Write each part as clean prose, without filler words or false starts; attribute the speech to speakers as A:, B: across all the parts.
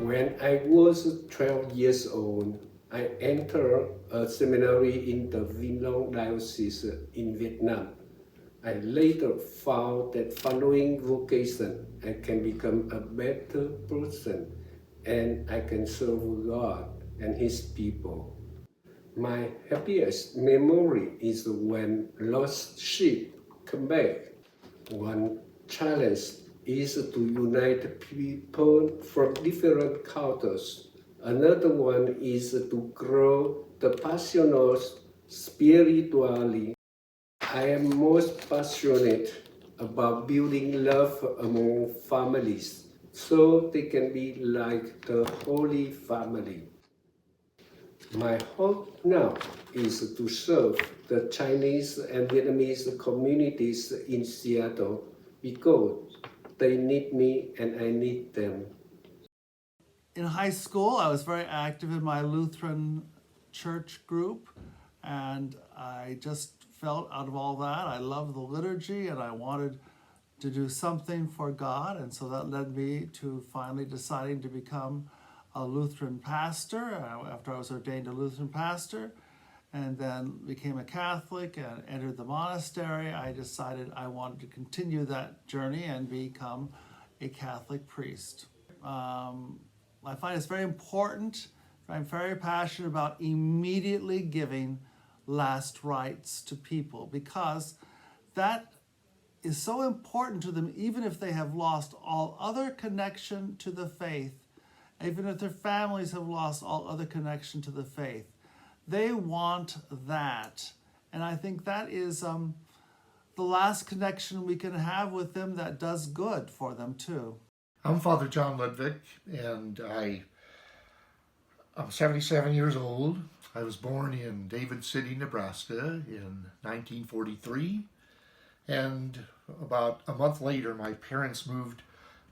A: When I was 12 years old, I entered a seminary in the Vĩnh Long Diocese in Vietnam. I later found that following vocation, I can become a better person and I can serve God and His people. My happiest memory is when lost sheep come back. One challenge is to unite people from different cultures. Another one is to grow the passionate spiritually. I am most passionate about building love among families so they can be like the Holy Family. My hope now is to serve the Chinese and Vietnamese communities in Seattle because they need me and I need them.
B: In high school, I was very active in my Lutheran church group, and I just felt out of all that, I loved the liturgy and I wanted to do something for God, and so that led me to finally deciding to become a Lutheran pastor after I was ordained a Lutheran pastor, and then became a Catholic and entered the monastery. I decided I wanted to continue that journey and become a Catholic priest. I find it's very important. I'm very passionate about immediately giving last rites to people because that is so important to them, even if they have lost all other connection to the faith, even if their families have lost all other connection to the faith. They want that. And I think that is the last connection we can have with them that does good for them too.
C: I'm Father John Ludwig, and I'm 77 years old. I was born in David City, Nebraska in 1943. And about a month later, my parents moved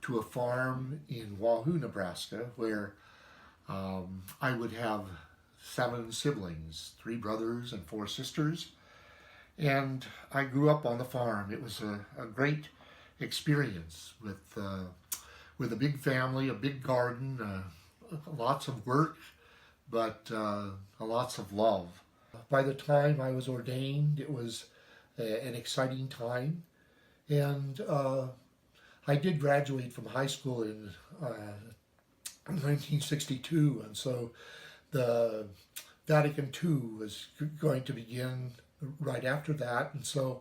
C: to a farm in Wahoo, Nebraska, where I would have 7 siblings, 3 brothers and 4 sisters. And I grew up on the farm. It was a great experience with a big family, a big garden, lots of work, but lots of love. By the time I was ordained, it was an exciting time, and I did graduate from high school in 1962, and so the Vatican II was going to begin right after that, and so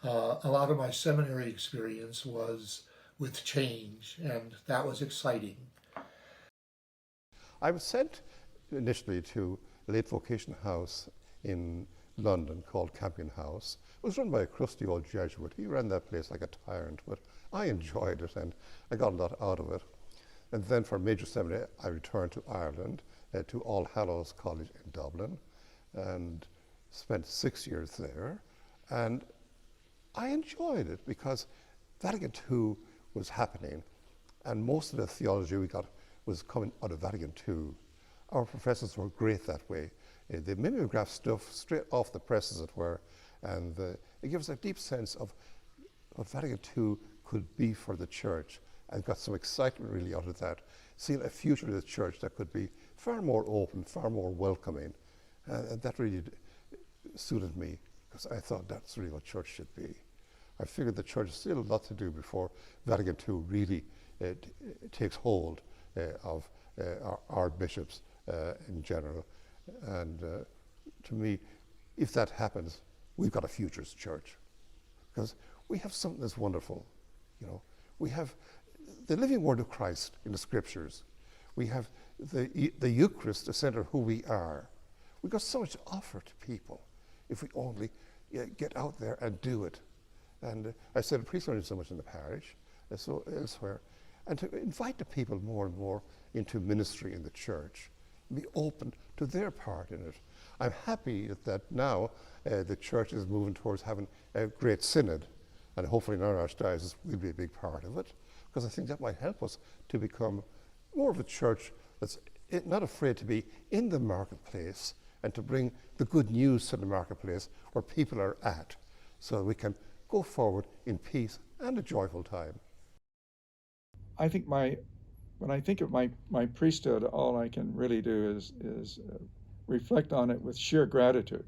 C: a lot of my seminary experience was with change, and that was exciting.
D: I was sent initially to a late vocation house in London called Campion House. It was run by a crusty old Jesuit. He ran that place like a tyrant, but I enjoyed it and I got a lot out of it. And then for major seminary, I returned to Ireland, to All Hallows College in Dublin, and spent 6 years there. And I enjoyed it because Vatican II was happening, and most of the theology we got was coming out of Vatican II. Our professors were great that way. They mimeographed stuff straight off the press, as it were, and it gives a deep sense of what Vatican II could be for the Church, and got some excitement really out of that, seeing a future of the Church that could be far more open, far more welcoming, and that really suited me, because I thought that's really what Church should be. I figured the Church has still a lot to do before Vatican II really takes hold of our bishops in general. And to me, if that happens, we've got a future as a Church, because we have something that's wonderful. You know, we have the living Word of Christ in the Scriptures. We have the Eucharist, the center of who we are. We've got so much to offer to people if we only get out there and do it. And I said a priest learning so much in the parish, so elsewhere, and to invite the people more and more into ministry in the Church, be open to their part in it. I'm happy that now the Church is moving towards having a great synod, and hopefully in our Archdiocese we'll be a big part of it, because I think that might help us to become more of a Church that's not afraid to be in the marketplace and to bring the good news to the marketplace where people are at, so that we can go forward in peace and a joyful time.
E: I think my when I think of my priesthood, all I can really do is reflect on it with sheer gratitude.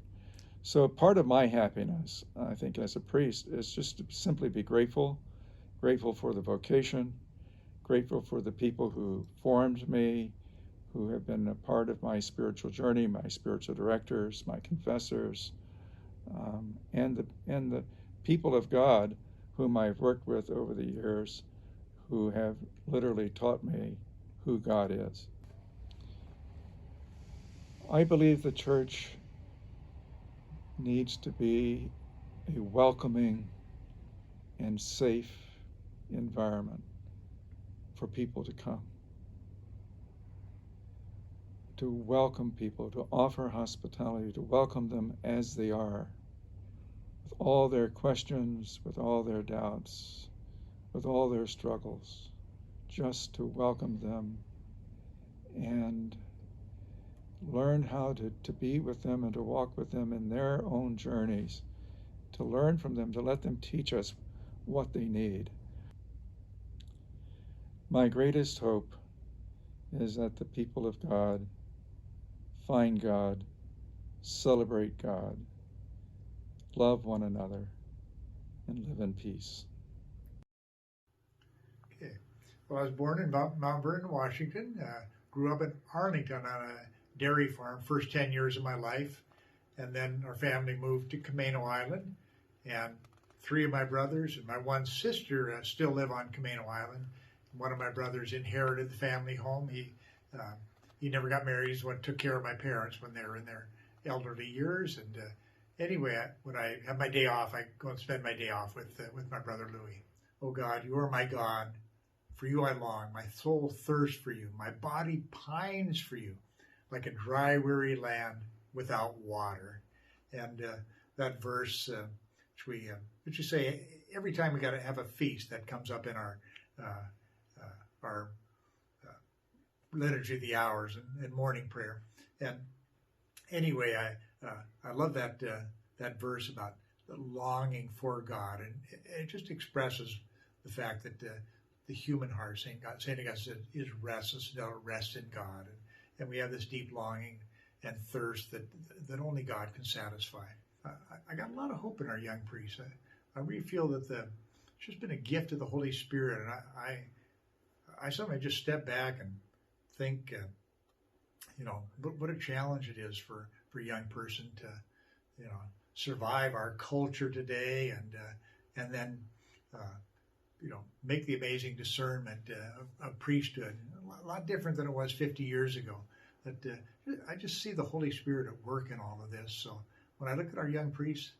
E: So part of my happiness, I think, as a priest, is just to simply be grateful for the vocation, grateful for the people who formed me, who have been a part of my spiritual journey, my spiritual directors, my confessors, and the people of God whom I've worked with over the years, who have literally taught me who God is. I believe the church needs to be a welcoming and safe environment for people to come, to welcome people, to offer hospitality, to welcome them as they are, with all their questions, with all their doubts, with all their struggles, just to welcome them and learn how to be with them and to walk with them in their own journeys, to learn from them, to let them teach us what they need. My greatest hope is that the people of God find God, celebrate God, love one another, and live in peace.
F: Okay. Well, I was born in Mount Vernon, Washington. Grew up in Arlington on a dairy farm, first 10 years of my life. And then our family moved to Camano Island. And 3 of my brothers and my 1 sister still live on Camano Island. One of my brothers inherited the family home. He never got married. He's the one who took care of my parents when they were in their elderly years. And anyway, when I have my day off, I go and spend my day off with my brother Louis. Oh God, you are my God. For you I long. My soul thirsts for you. My body pines for you, like a dry, weary land without water. And that verse, which you say every time we got to have a feast, that comes up in our liturgy of the hours and morning prayer. And anyway, I love that verse about the longing for God, and it just expresses the fact that the human heart, Saint Augustine is restless, to rest in God, and we have this deep longing and thirst that only God can satisfy. I got a lot of hope in our young priests. I really feel that it's just been a gift of the Holy Spirit, and I sometimes just step back and think, what a challenge it is for a young person to, survive our culture today, and then, make the amazing discernment of priesthood. A lot different than it was 50 years ago. But I just see the Holy Spirit at work in all of this. So when I look at our young priests,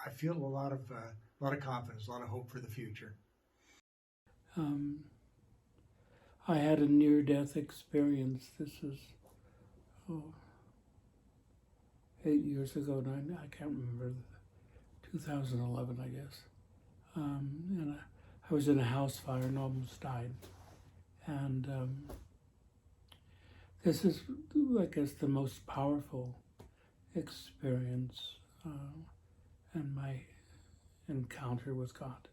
F: I feel a lot of confidence, a lot of hope for the future.
G: I had a near-death experience. This was 8 years ago, and I can't remember, 2011, I guess. And I was in a house fire and almost died. And this is, I guess, the most powerful experience in my encounter with God.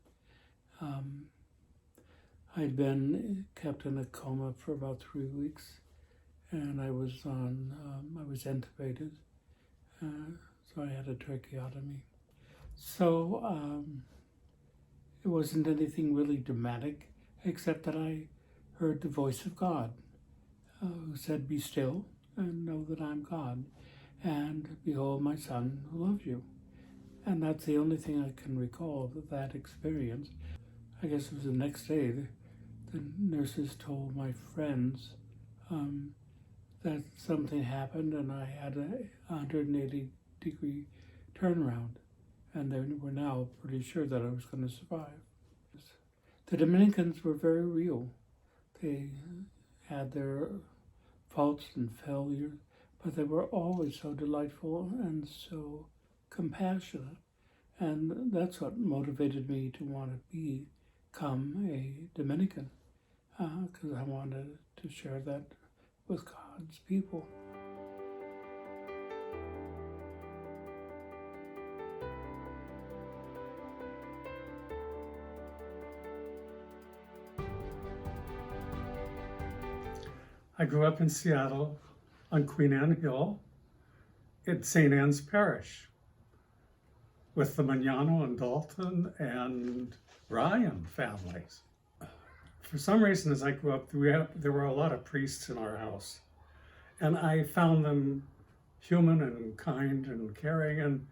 G: I'd been kept in a coma for about 3 weeks, and I was intubated, so I had a tracheotomy. So it wasn't anything really dramatic, except that I heard the voice of God, who said, "Be still and know that I'm God, and behold my Son who loves you." And that's the only thing I can recall of that experience. I guess it was the next day, the nurses told my friends that something happened, and I had a 180-degree turnaround, and they were now pretty sure that I was going to survive. The Dominicans were very real. They had their faults and failures, but they were always so delightful and so compassionate. And that's what motivated me to want to become a Dominican, because I wanted to share that with God's people.
H: I grew up in Seattle on Queen Anne Hill at St. Anne's Parish with the Magnano and Dalton and Ryan families. For some reason, as I grew up, there were a lot of priests in our house. And I found them human and kind and caring, and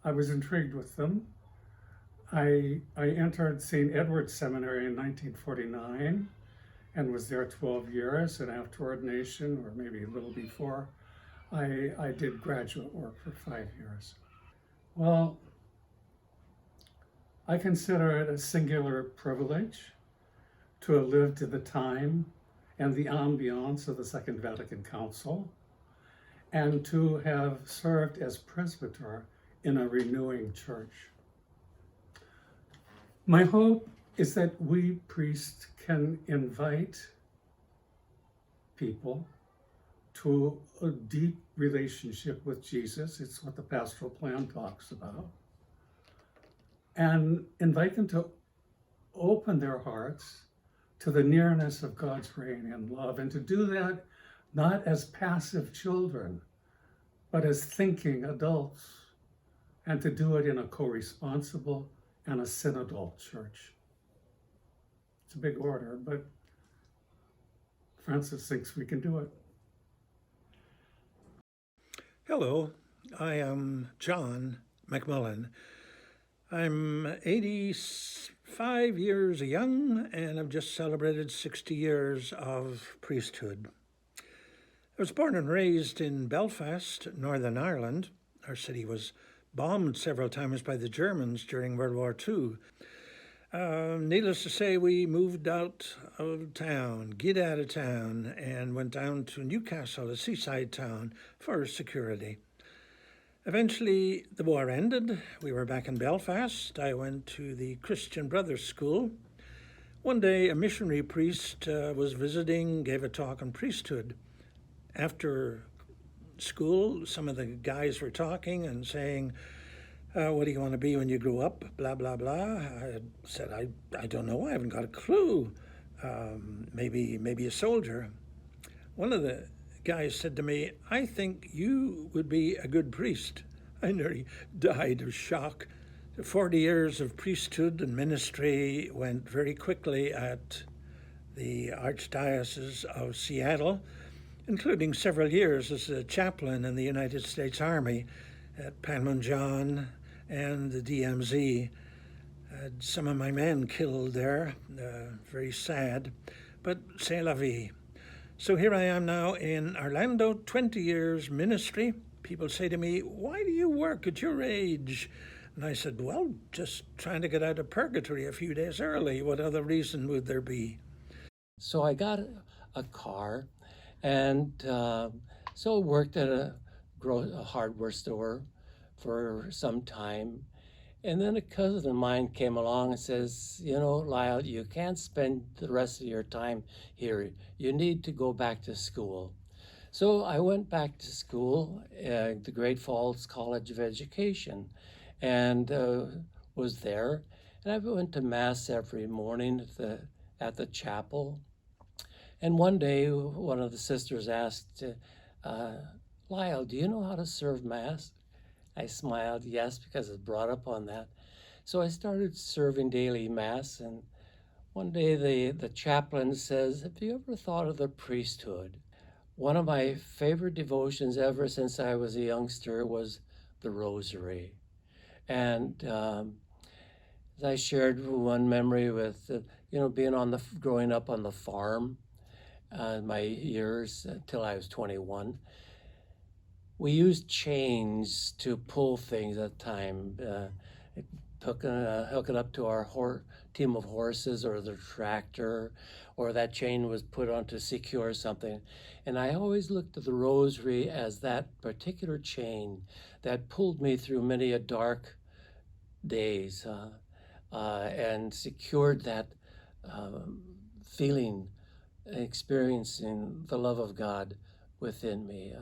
H: I was intrigued with them. I entered St. Edward's Seminary in 1949 and was there 12 years, and after ordination, or maybe a little before, I did graduate work for 5 years. Well, I consider it a singular privilege to have lived in the time and the ambiance of the Second Vatican Council, and to have served as presbyter in a renewing church. My hope is that we priests can invite people to a deep relationship with Jesus. It's what the pastoral plan talks about. And invite them to open their hearts to the nearness of God's reign and love, and to do that not as passive children, but as thinking adults, and to do it in a co-responsible and a synodal church. It's a big order, but Francis thinks we can do it.
I: Hello, I am John McMullen. I'm 85 years young, and I've just celebrated 60 years of priesthood. I was born and raised in Belfast, Northern Ireland. Our city was bombed several times by the Germans during World War II. Needless to say, we moved out of town, get out of town, and went down to Newcastle, a seaside town, for security. Eventually, the war ended. We were back in Belfast. I went to the Christian Brothers School. One day, a missionary priest was visiting, gave a talk on priesthood. After school, some of the guys were talking and saying, what do you want to be when you grow up? Blah, blah, blah. I said, I don't know. I haven't got a clue. Maybe a soldier. One of the guys said to me, I think you would be a good priest. I nearly died of shock. 40 years of priesthood and ministry went very quickly at the Archdiocese of Seattle, including several years as a chaplain in the United States Army at Panmunjom and the DMZ. Had some of my men killed there, very sad, but c'est la vie. So here I am now in Orlando, 20 years ministry. People say to me, why do you work at your age? And I said, well, just trying to get out of purgatory a few days early. What other reason would there be?
J: So I got a car, and so worked at a hardware store for some time. And then a cousin of mine came along and says, you know, Lyle, you can't spend the rest of your time here. You need to go back to school. So I went back to school at the Great Falls College of Education, and was there. And I went to Mass every morning at the chapel. And one day, one of the sisters asked, Lyle, do you know how to serve Mass? I smiled, yes, because I was brought up on that. So I started serving daily Mass, and one day the chaplain says, have you ever thought of the priesthood? One of my favorite devotions ever since I was a youngster was the Rosary. And as I shared one memory with, growing up on the farm, my years until I was 21, we used chains to pull things at the time, hook it up to our team of horses or the tractor, or that chain was put on to secure something. And I always looked at the Rosary as that particular chain that pulled me through many a dark days and secured that feeling, experiencing the love of God within me.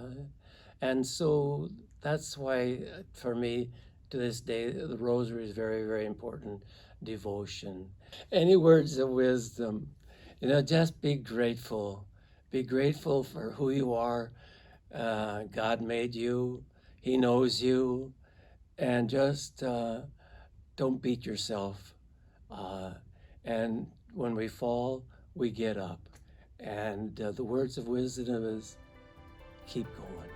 J: And so that's why, for me, to this day, the Rosary is very, very important devotion. Any words of wisdom? Just be grateful Be grateful for who you are. God made you. He knows you. And just don't beat yourself. And when we fall, we get up. And the words of wisdom is keep going.